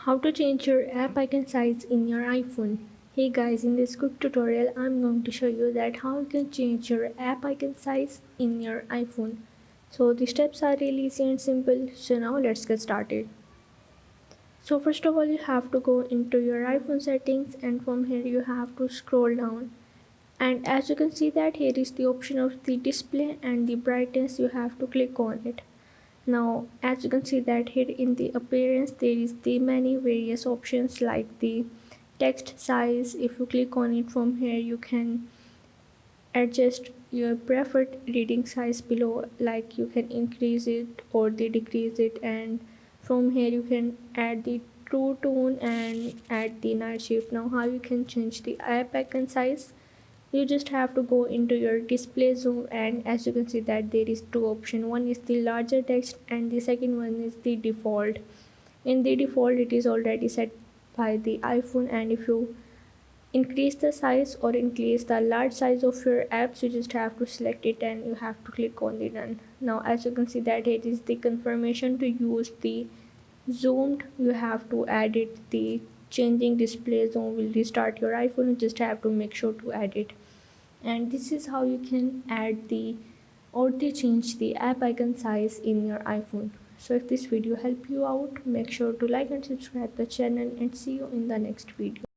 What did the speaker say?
How to change your app icon size in your iPhone. Hey guys, in this quick tutorial I'm going to show you that how you can change your app icon size in your iPhone. So the steps are really easy and simple. So now let's get started. So first of all you have to go into your iPhone settings, and from here you have to scroll down. And as you can see that here is the option of the display and the brightness. You have to click on it. Now as you can see that here in the appearance there is the many various options like the text size. If you click on it, from here you can adjust your preferred reading size below, like you can increase it or decrease it. And from here you can add the true tone and add the night shift. Now how you can change the app icon size, you just have to go into your display zoom, and as you can see that there is two options. One is the larger text and the second one is the default. In the default it is already set by the iPhone, and if you increase the size or increase the large size of your apps, you just have to select it and you have to click on the done. Now as you can see that it is the confirmation to use the zoomed. You have to add it. The changing display zone will restart your iPhone. You just have to make sure to add it. And this is how you can add the or they change the app icon size in your iPhone. So if this video helped you out, make sure to like and subscribe the channel, and see you in the next video.